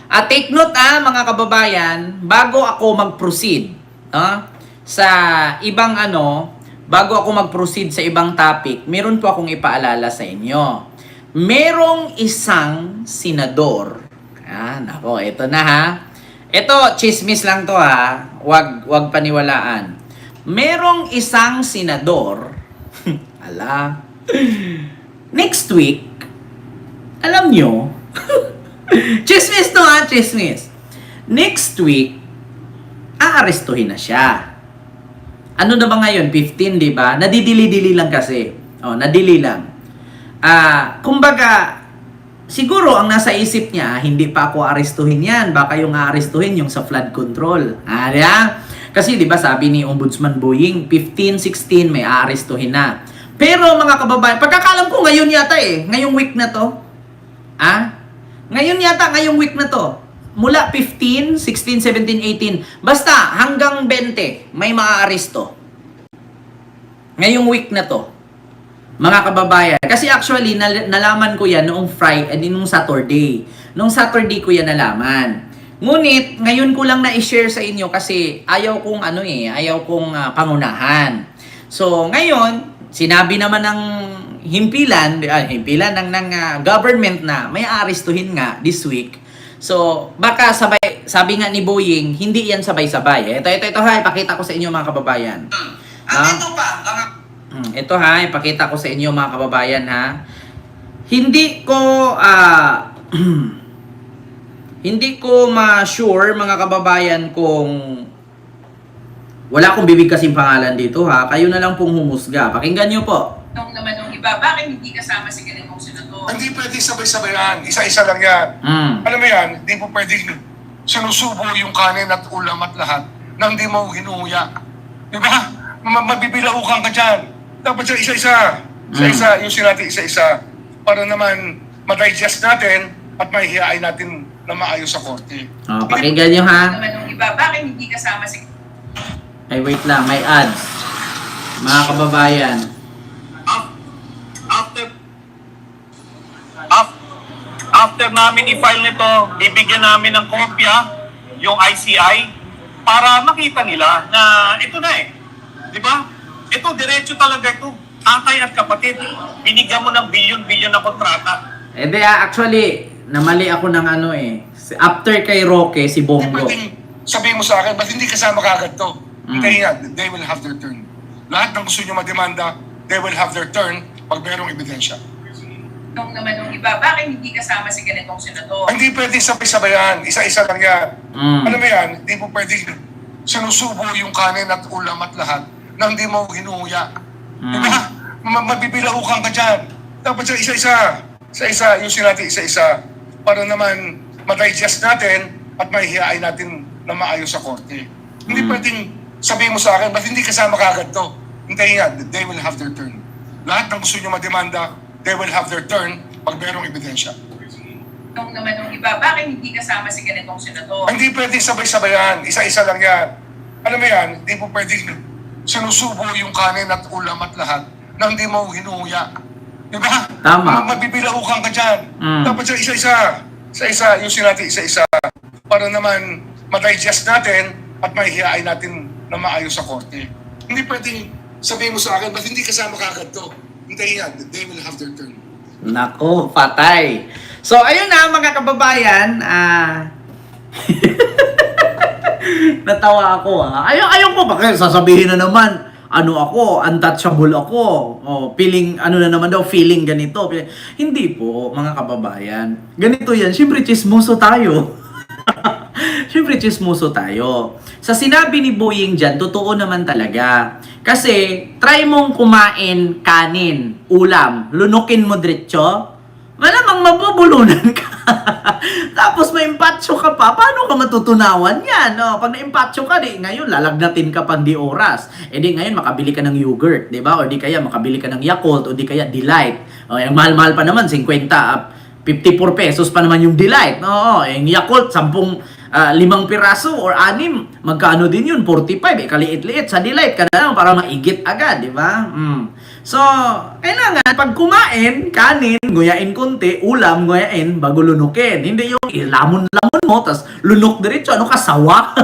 Take note mga kababayan, bago ako mag-proceed sa ibang bago ako mag-proceed sa ibang topic, meron po akong ipaalala sa inyo. Merong isang senador. Nako, ito na ha. Ito, chismis lang to ha. Wag paniwalaan. Merong isang senador. Next week, alam nyo, chismis to ha, chismis. Next week, aarestuhin na siya. Ano na ba ngayon? 15, di ba? Nadidili-dili lang kasi. Nadili lang. Kumbaga, siguro ang nasa isip niya, hindi pa ako arestuhin yan. Baka yung aarestuhin yung sa flood control. Kasi di ba sabi ni Ombudsman Boying, 15, 16 may aarestuhin na. Pero mga kababayan, pagkakalam ko ngayon yata ngayong week na to. Ngayong week na to. Mula 15, 16, 17, 18. Basta hanggang 20 may maaaresto. Ngayong week na to. Mga kababayan. Kasi actually, nalaman ko yan noong nung Saturday. Noong Saturday ko yan nalaman. Ngunit, ngayon ko lang na-share sa inyo kasi ayaw kong pangunahan. So, ngayon, sinabi naman ng himpilan ng government na may arestuhin nga this week. So, baka sabi nga ni Boying, hindi yan sabay-sabay. Ito ha, ipakita ko sa inyo mga kababayan. Ito ha, ipakita ko sa inyo mga kababayan ha. Hindi ko ma-sure mga kababayan kung wala akong bibig kasing pangalan dito ha. Kayo na lang pong humusga. Pakinggan nyo po. Nung naman ng iba, bakit hindi kasama si ganitong senador? Hindi pwede sabay-sabayan. Isa-isa lang yan. Alam mo yan, hindi po pwede sinusubo yung kanin at ulam at lahat nang di mo hinuhuya. Di ba? Mabibilaukan ka dyan. Dapat siya isa-isa. Isa-isa, yung sinati isa-isa. Para naman ma-digest natin at mahihiyain natin na maayos sa korte. Pakinggan nyo ha. Nung naman ng iba, bakit hindi kasama si... Ay, wait lang. May ads. Mga kababayan. After namin i-file nito, bibigyan namin ng kopya yung ICI para makita nila na ito na Di ba? Ito, diretso talaga ito. Tatay at kapatid. Binigyan mo ng bilyon-bilyon na kontrata. Actually, namali ako ng After kay Roque, si Bongo. Hindi pwedeng sabihin mo sa akin, ba't hindi kasama kagad to? Hindi yan, they will have their turn. Lahat ng gusto nyo mademanda, they will have their turn pag merong ebidensya. Nung naman ng iba, bakit hindi kasama si ganitong senador? Hindi pwede sabay-sabayan. Isa-isa lang yan. Alam mo yan, hindi po pwede sinusubo yung kanin at ulam at lahat nang di mo hinuhuya. Di ba? Mabibilaukan ka dyan. Dapat siya isa-isa. Isa-isa, yung sinati isa-isa. Para naman ma-digest natin at mahihiyain natin na maayos sa korte. Hindi pwedeng sabihin mo sa akin, ba't hindi kasama kagad to? Hintayin yan, they will have their turn. Lahat ng gusto nyo mademanda, they will have their turn pag merong ebidensya. Nung naman ng iba, bakit hindi kasama si ganitong senador? Hindi pwede sabay-sabayan. Isa-isa lang yan. Alam mo yan, hindi po pwede sinusubo yung kanin at ulam at lahat nang di mo hinuhuya. Di ba? Tama. Mabibilaukan ka dyan. Dapat siya isa-isa. Isa-isa, yung sinati isa-isa. Para naman ma-digest natin at mahihiyain natin na maayos sa korte. Hindi pwedeng sabihin mo sa akin, ba't hindi kasama kagad to? Hintayin yan, they will have their turn. Nako, patay. So, ayun na mga kababayan. Natawa ako Ayaw ko, bakit sasabihin na naman, untouchable ako. Feeling ganito. Hindi po, mga kababayan. Ganito yan, syempre chismoso tayo. Sa sinabi ni Boying dyan, totoo naman talaga. Kasi, try mong kumain kanin, ulam, lunukin mo diretso, malamang mabubulunan ka. Tapos may impatso ka pa, paano ka matutunawan yan? Pag na-impatso ka, ngayon lalagnatin ka pang di oras. Ngayon makabili ka ng yogurt, di ba? O di kaya makabili ka ng Yakult, o di kaya Delight. Yung mahal-mahal pa naman, 54 pesos pa naman yung Delight. Yung Yakult, 5 piraso or 6, magkano din yun? 45, kaliit-liit. Sa Delight ka na lang para maigit agad, di ba? So, kailangan pag kumain, kanin, nguyain konti, ulam, nguyain, bago lunukin. Hindi yung ilamon-lamon mo, tas lunok diretso, ano ka, sawa?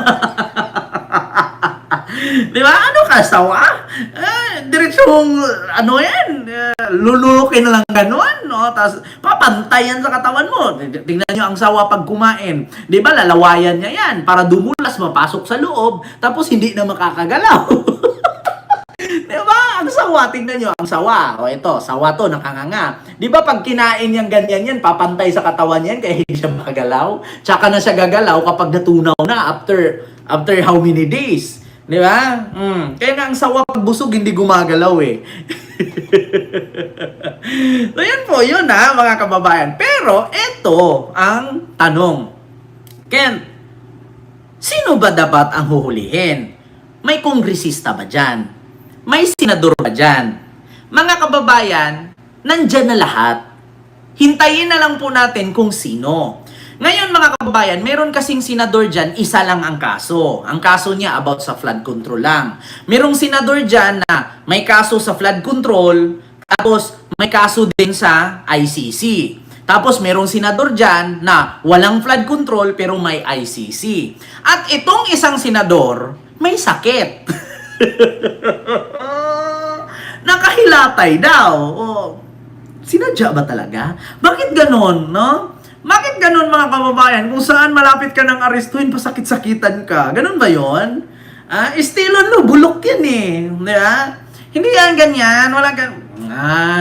Di ba? Ano ka, sawa? Diretsong, ano yan, lulukin na lang ganun, no? Tapos, papantayan sa katawan mo. Tingnan nyo ang sawa pag kumain. Di ba, lalawayan niya yan para dumulas, mapasok sa loob, tapos hindi na makakagalaw. Di ba? Ang sawa, tingnan nyo, ang sawa. O ito, sawa to, nakanganga. Di ba pag kinain niyang ganyan yan, papantay sa katawan yan, kaya hindi siya makagalaw? Tsaka na siya gagalaw kapag natunaw na after how many days? Di ba? Kaya nga ang sawa pag busog, hindi gumagalaw eh. So yun po, yun ha, mga kababayan. Pero, ito ang tanong. Ken, sino ba dapat ang huhulihin? May kongresista ba dyan? May senador ba dyan? Mga kababayan, nandyan na lahat. Hintayin na lang po natin kung sino. Ngayon mga kababayan, meron kasing senador dyan, isa lang ang kaso. Ang kaso niya about sa flood control lang. Merong senador dyan na may kaso sa flood control, tapos may kaso din sa ICC. Tapos merong senador dyan na walang flood control pero may ICC. At itong isang senador, may sakit. Nakahilatay daw. Sinadya ba talaga? Bakit ganon, no? Bakit ganon mga kababayan? Kung saan malapit ka ng arestuhin, pasakit-sakitan ka. Ganon ba yun? Estilon lo, bulok yan eh. Diba? Hindi yan ganyan. Wala ka...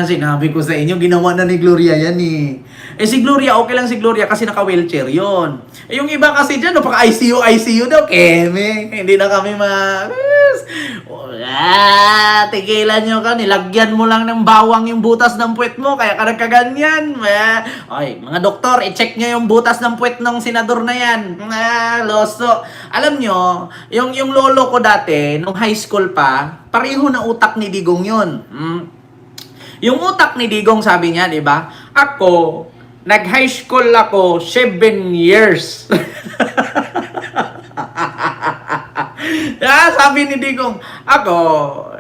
sinabi ko sa inyo, ginawa na ni Gloria yan eh. Si Gloria, okay lang si Gloria kasi naka-wheelchair yon. Yung iba kasi dyan, paka-ICU daw, keme. Hindi na kami tigilan nyo ka, nilagyan mo lang ng bawang yung butas ng puwet mo, kaya ka nagkaganyan. Ay, mga doktor, i-check nyo yung butas ng puwet ng senador na yan. Loso. Alam nyo, yung lolo ko dati, nung high school pa, pareho na utak ni Digong yun. Yung utak ni Digong, sabi niya, di ba? Ako, nag-high school ako 7 years. Sabi ni Digong, ako,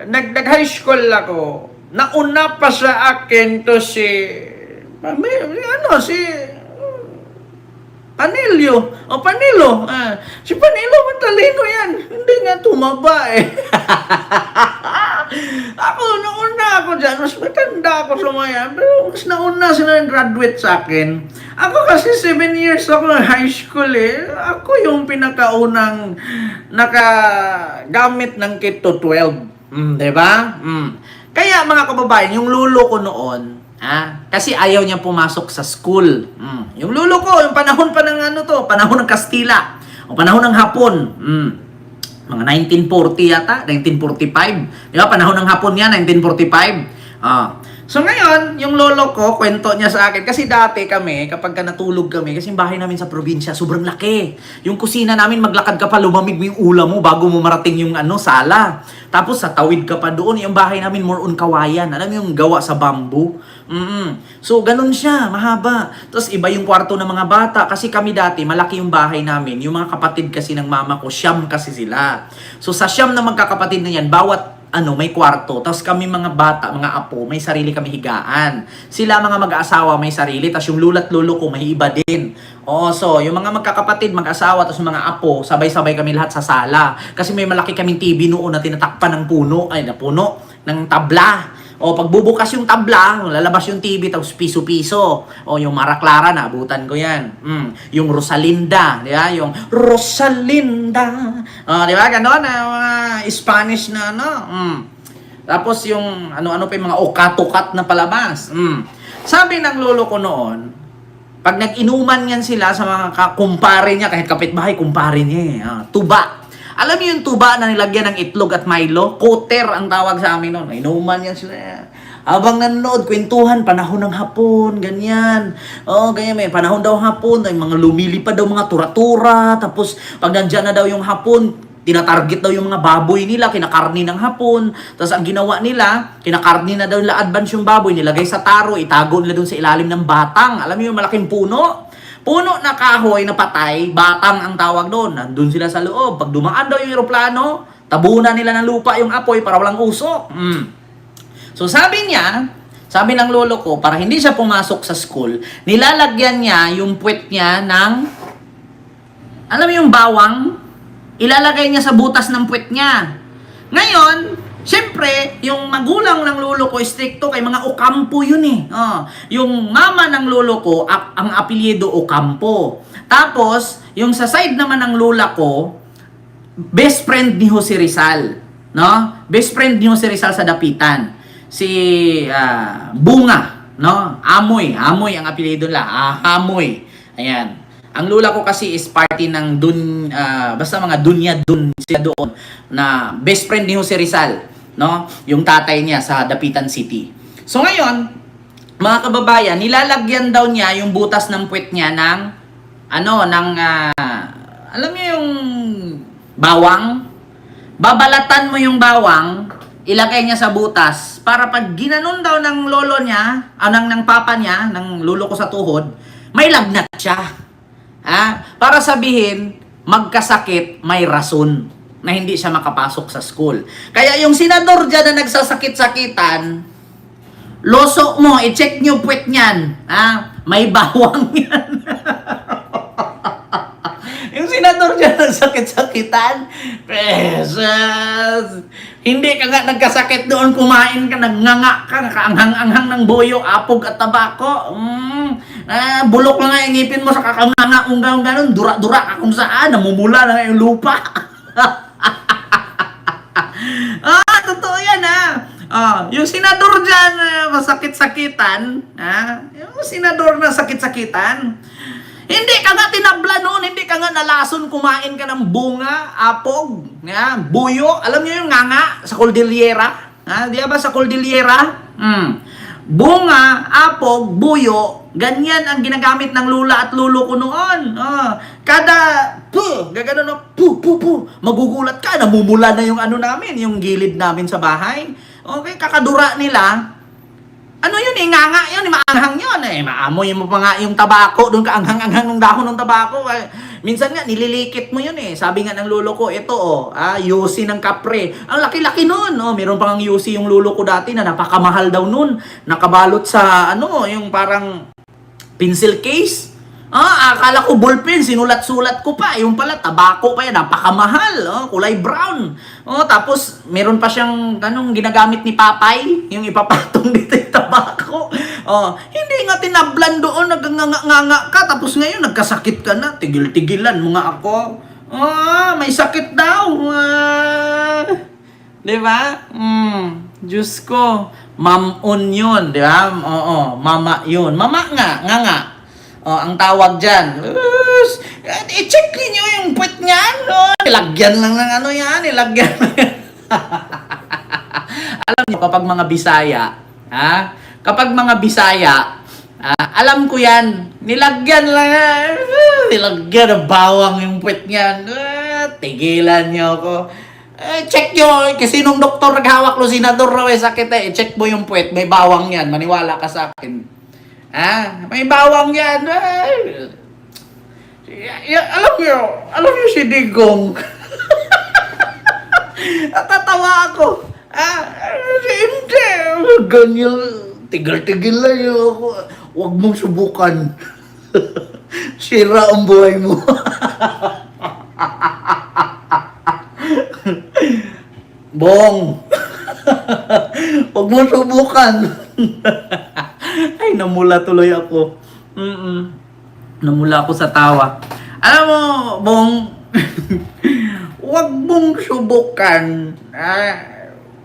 nag-high school ako. Nauna pa sa akin to si Panilio. Panilo. Si Panilo, matalino yan. Hindi nga tumaba eh. Ako, nauna ako dyan. Mas matanda ako sa mga. Pero mas nauna sila yung graduate sa akin. Ako kasi 7 years ako high school eh. Ako yung pinakaunang nakagamit ng kit to 12. Diba? Kaya mga kababayan, yung lulo ko noon, kasi ayaw niya pumasok sa school. Yung lulo ko, yung panahon pa ng panahon ng Kastila, o panahon ng Hapon. Mga 1940 yata, 1945. Di ba? Panahon ng Hapon yan, 1945. So ngayon, yung lolo ko, kwento niya sa akin, kasi dati kami, kapag natulog kami, kasi yung bahay namin sa probinsya, sobrang laki. Yung kusina namin, maglakad ka pa, lumamig mo yung ulam mo bago mo marating yung sala. Tapos sa tawid ka pa doon, yung bahay namin more on kawayan. Alam mo yung gawa sa bamboo? So ganun siya, mahaba. Tapos iba yung kwarto ng mga bata, kasi kami dati, malaki yung bahay namin. Yung mga kapatid kasi ng mama ko, siyam kasi sila. So sa siyam na magkakapatid na yan, bawat may kwarto. Tapos kami mga bata, mga apo, may sarili kami higaan. Sila mga mag-aasawa may sarili, tapos yung lula't lulo ko may iba din. So yung mga magkakapatid, mag-asawa, tapos yung mga apo, sabay-sabay kami lahat sa sala. Kasi may malaki kaming TV noon na tinatakpan ng ng tabla. Pagbubukas yung tabla, lalabas yung TV, tapos piso-piso. Yung Mara Clara, naabutan ko yan. Yung Rosalinda, di ba? Yung Rosalinda. Di ba? Ganon, mga Spanish na, Tapos yung, ano pa yung mga okatukat na palabas. Sabi ng lolo ko noon, pag nag-inuman yan sila sa mga kumpare niya, kahit kapitbahay, kumpare niya tuba. Alam niyo yung tuba na nilagyan ng itlog at Milo? Koter ang tawag sa amin noon. Inuman yan sila. Habang nanonood, kwentuhan, panahon ng hapon, ganyan. Ganyan, may panahon daw hapon, may mga lumilipad daw mga tura-tura. Tapos, pag nandyan na daw yung hapon, tinatarget daw yung mga baboy nila, kinakarni ng hapon. Tapos ang ginawa nila, kinakarni na daw nila advance yung baboy, nilagay sa taro, itago nila doon sa ilalim ng batang. Alam niyo yung malaking puno? Puno na kahoy na patay, batang ang tawag doon. Nandun sila sa loob. Pag dumaan daw yung eroplano, tabunan nila ng lupa yung apoy para walang usok. So sabi ng lolo ko, para hindi siya pumasok sa school, nilalagyan niya yung puwet niya ng Alam mo yung bawang? Ilalagay niya sa butas ng puwet niya. Ngayon, siyempre, yung magulang ng lolo ko, stricto kay mga Ocampo yun eh. Yung mama ng lolo ko, ang apelyido Ocampo. Tapos, yung sa side naman ng lola ko, best friend ni Jose Rizal. No? Best friend ni Jose Rizal sa Dapitan. Si Bunga. No? Amoy ang apelyido nila. Amoy. Ayan. Ang lula ko kasi is party ng basta mga dunya sila doon na best friend ni Jose Rizal, no? Yung tatay niya sa Dapitan City. So ngayon, mga kababayan, nilalagyan daw niya yung butas ng puwet niya ng alam niyo yung bawang? Babalatan mo yung bawang, ilagay niya sa butas para pag ginanon daw ng lolo niya, ng papa niya, ng lolo ko sa tuhod, may lagnat siya. Para sabihin, magkasakit, may rason na hindi siya makapasok sa school. Kaya yung senador dyan na nagsasakit-sakitan, loso mo, i-check nyo puwet niyan. May bawang yan. Yung senador dyan nagsakit-sakitan, precious. Hindi ka nga nagkasakit doon, kumain ka, nagnganga ka, nakaanghang-anghang ng buyo, apog at tabako. Bulok lang nga ingipin mo sa kakanganga kung gano'n, dura-dura ka kung saan, namumula na nga yung lupa. Totoo yan yung senador dyan, masakit-sakitan, yung senador na sakit-sakitan, hindi ka nga tinabla noon, hindi ka nga nalason, kumain ka ng bunga, apog, buyo, alam niyo yung nganga sa Cordillera? Di ba sa Cordillera? Bunga, apog, buyo, ganyan ang ginagamit ng lula at lulo ko noon. Kada gagano magugulat ka, namumula na yung namin, yung gilid namin sa bahay. Okay, kakadura nila. Ano yun nganga yun, maanghang yun maamoy mo pa nga yung tabako, doon ka anghang-anghang ng dahon ng tabako. Minsan nga, nililikit mo yun Sabi nga ng lolo ko, ito yusi ng kapre. Ang laki-laki nun. Meron pang yusi yung lolo ko dati na napakamahal daw nun. Nakabalot sa, yung parang pencil case. Akala ko ballpen, sinulat-sulat ko pa. Yung pala, tabako pa yan, napakamahal. Kulay brown. Tapos, meron pa siyang, ginagamit ni Papay, yung ipapatong dito yung tabako. Hindi nga tinablan doon, nagnganga ka, tapos ngayon, nagkasakit ka na. Tigil-tigilan mo nga ako. May sakit daw. Di ba? Diyos ko. Mamon yun, di ba? Mama yun. Mama nga. Ang tawag dyan, i-check ninyo yung puwet niyan. Ilagyan lang ng yan, ilagyan lang yan. Alam niyo, kapag mga Bisaya, kapag mga Bisaya, alam ko yan, nilagyan lang, nilagyan ng bawang yung puwet niyan. Tigilan niyo ako. Check nyo, kasi nung doktor naghawak lo, senador raw sakit i-check mo yung puwet, may bawang yan, maniwala ka sa akin. May bawang yan. Alam niyo si Digong. Natatawa ako. Hindi. Ganyan. Tigil-tigil lang yun ako. Huwag mong subukan. Sira ang buhay mo. Bong. Huwag mong subukan. Ay, namula tuloy ako. Namula ako sa tawa. Alam mo, Bong, huwag mong subukan.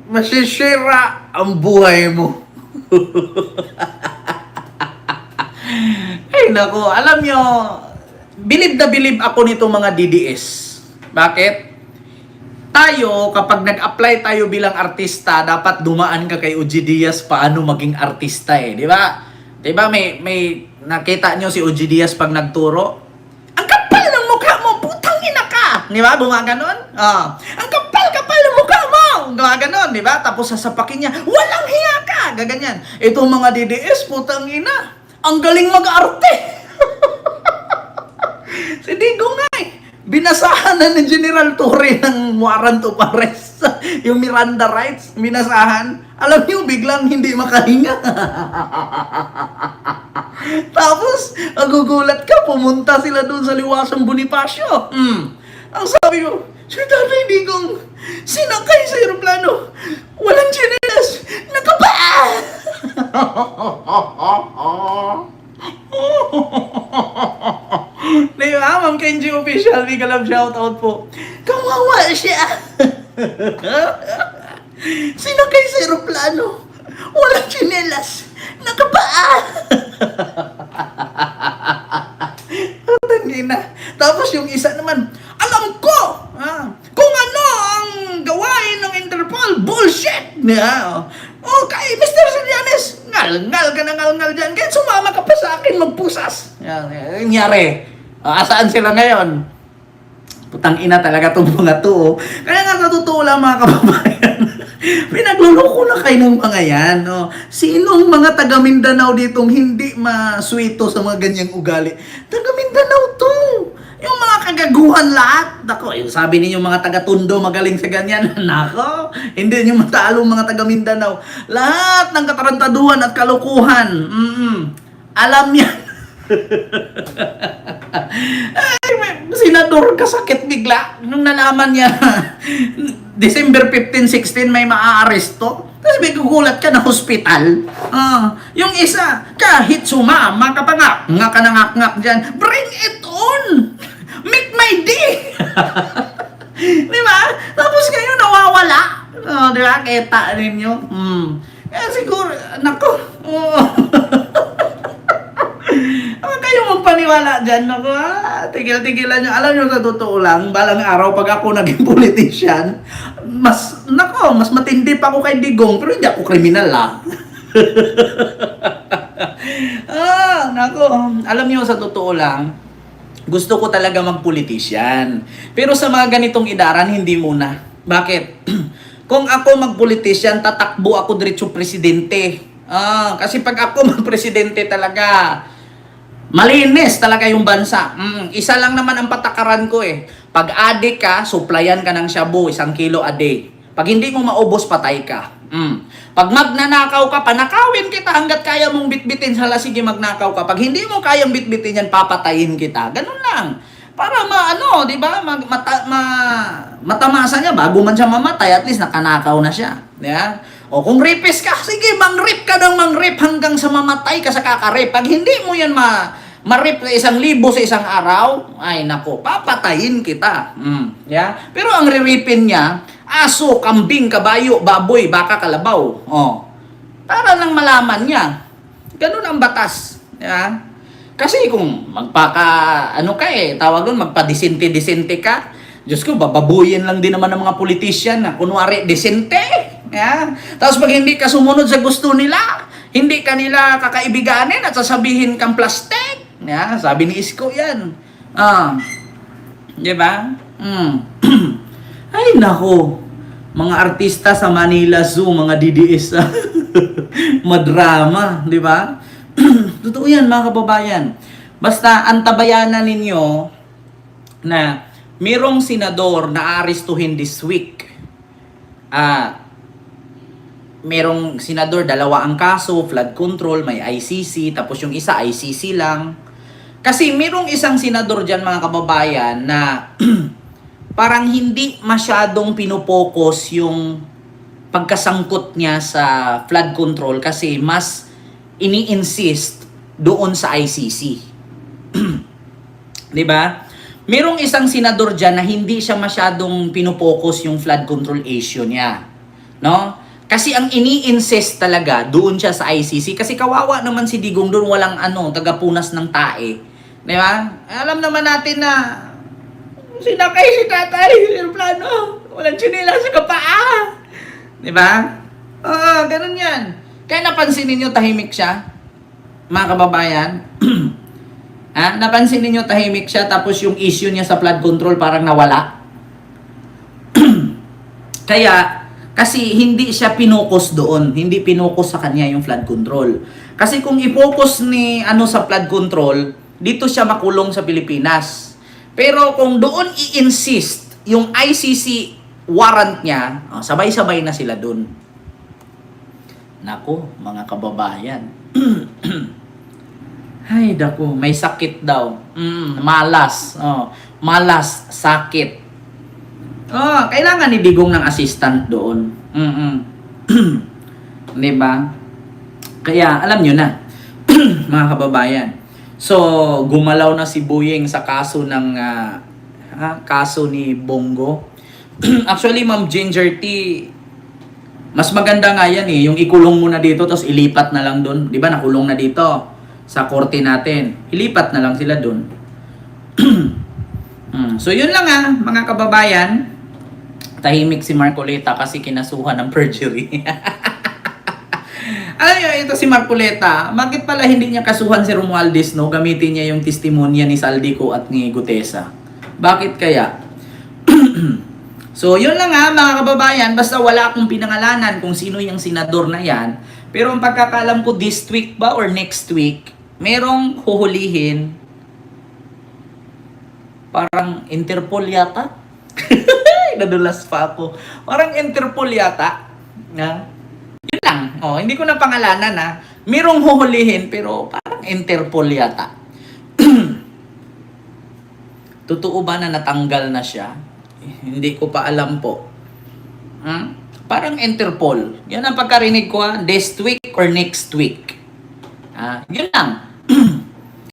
Masisira ang buhay mo. Ay, nako. Alam nyo, bilib na bilib ako nitong mga DDS. Bakit? Tayo, kapag nag-apply tayo bilang artista, dapat dumaan ka kay Ogie Diaz paano maging artista di ba? Di ba may nakita nyo si Ogie Diaz pag nagturo? Ang kapal ng mukha mo, putang ina ka! Di ba? Gumaganon? Ang kapal ng mukha mo! Gumaganon, di ba? Tapos sasapakin niya, walang hiya ka! Gaganyan. Itong mga DDS, putang ina, ang galing mag-arte! Si Digong nga binasahan na ni General Torre ng warrant of arrest. Yung Miranda rights, binasahan. Alam niyo, biglang hindi makahinga. Tapos, nagugulat ka, pumunta sila doon sa Liwasang Bonifacio. Ang sabi ko, Sir Tatay Digong, sinakay sa aeroplano, walang tsinelas, nakapaa! Diba, Ma'am Kenji Official, big love shoutout po. Kawawa siya! Sinakay sa aeroplano, walang tsinelas, nakapaa! Tangina. Tapos yung isa naman, alam ko kung ano ang gawain ng Interpol. Bullshit! Okay, Mr. Sorianes, ngal-ngal ka na ngal-ngal dyan. Kaya sumama ka pa sa akin magpusas. Nangyari. Asaan sila ngayon? Putang ina talaga itong mga to. Kaya nga sa totoo lang mga kababayan, pinagluloko na kayo ng mga yan. Sinong mga taga Mindanao ditong hindi maswito sa mga ganyang ugali? Taga Mindanao to. Yung mga kagaguhan lahat. Nako, sabi ninyo mga taga Tondo magaling sa ganyan. Nako, hindi nyo matalo mga taga Mindanao. Lahat ng katarantaduhan at kalukuhan. Alam yan. Ay, senador kasakit bigla nung nalaman niya December 15, 16 may maaaresto. Tapos may gugulat ka na hospital. Yung isa, kahit sumama ka pa nga ka nangak-ngak dyan, bring it on! Make my day! Di ba? Tapos kayo nawawala. Di ba? Kita ninyo. Kaya siguro, nako. Kayo magpaniwala dyan. Naku, tigil-tigilan nyo. Alam nyo, sa totoo lang, balang araw, pag ako naging politician, mas matindi pa ako kay Digong, pero hindi ako kriminal, Naku, alam nyo, sa totoo lang, gusto ko talaga magpolitisyan. Pero sa mga ganitong idaran, hindi muna. Bakit? Kung ako magpolitisyan, tatakbo ako diretso presidente. Kasi pag ako magpresidente talaga, malinis talaga yung bansa. Isa lang naman ang patakaran ko eh. Pag adik ka, supplyan ka ng shabu, 1 kilo a day. Pag hindi mo maubos, patay ka. Pag magnanakaw ka, panakawin kita hanggat kaya mong bitbitin. Hala, sige, magnakaw ka. Pag hindi mo kayang bitbitin yan, papatayin kita. Ganun lang. Para di ba? Matamasa niya bago man siya mamatay, at least nakanakaw na siya. Yeah? O kung rapist ka, sige, mang-rape ka ng mang-rape hanggang sa mamatay ka sa kaka-rape. Pag hindi mo yan ma-rape na 1,000 sa isang araw, ay nako, papatayin kita. Yeah? Pero ang re-rapin niya, aso, kambing, kabayo, baboy, baka, kalabaw. Para lang malaman niya. Ganun ang batas. Yeah? Kasi kung tawag doon, magpa-disente-disente ka, Diyos ko, bababuyin lang din naman ng mga politician na kunwari, disente. Yeah? Tapos pag hindi ka sumunod sa gusto nila, hindi ka nila kakaibiganin at sasabihin kang plastic. Yeah? Sabi ni Isko yan. Di ba? Ay, nako. Mga artista sa Manila Zoo, mga DDS, madrama, di ba? Totoo yan, mga kababayan. Basta, antabayanan ninyo na mayroong senador na aarestuhin this week. Merong senador, 2 ang kaso, flood control, may ICC, tapos yung isa ICC lang. Kasi mayroong isang senador dyan, mga kababayan, na parang hindi masyadong pinupokus yung pagkasangkot niya sa flood control kasi mas ini-insist doon sa ICC. Di ba? Merong isang senador dyan na hindi siya masyadong pinupokus yung flood control issue niya. No? Kasi ang ini-insist talaga doon siya sa ICC. Kasi kawawa naman si Digong doon, walang tagapunas ng tae. Di ba? Alam naman natin na sinakay si tatay, aeroplano, walang tsinila sa kapaa. Di ba? Ganun yan. Kaya napansin ninyo tahimik siya, mga kababayan? Napansin ninyo tahimik siya tapos yung issue niya sa flood control parang nawala? Kaya, kasi hindi siya pinokus doon. Hindi pinokus sa kanya yung flood control. Kasi kung i-focus ni sa flood control, dito siya makulong sa Pilipinas. Pero kung doon i-insist yung ICC warrant niya, sabay-sabay na sila doon. Nako, mga kababayan. Ay, daku, may sakit daw. Malas. Oh, malas, sakit. Oh, kailangan ni Digong ng assistant doon. Di ba? Kaya, alam nyo na, mga kababayan. So, gumalaw na si Boyeng sa kaso ng kaso ni Bongo. Actually, Ma'am Ginger T, mas maganda nga yan eh, yung ikulong mo na dito tapos ilipat na lang doon. Di ba, nakulong na dito sa korte natin. Ilipat na lang sila doon. So, yun lang mga kababayan. Tahimik si Marcoleta kasi kinasuhan ng perjury. Alam nyo, ito si Marcoleta, bakit pala hindi niya kasuhan si Romualdez, no? Gamitin niya yung testimonya ni Saldico at ni Gutesa. Bakit kaya? So, yun lang mga kababayan. Basta wala akong pinangalanan kung sino yung senador na yan. Pero ang pagkakalam ko, this week ba or next week, merong huhulihin. Parang Interpol yata. Nadulas pa ako. Parang Interpol yata. Yun lang. Oh, hindi ko na pangalanan Merong huhulihin pero parang Interpol yata. Totoo ba na natanggal na siya? Hindi ko pa alam po. Parang Interpol. Yan ang pagkarinig ko this week or next week. Yun lang.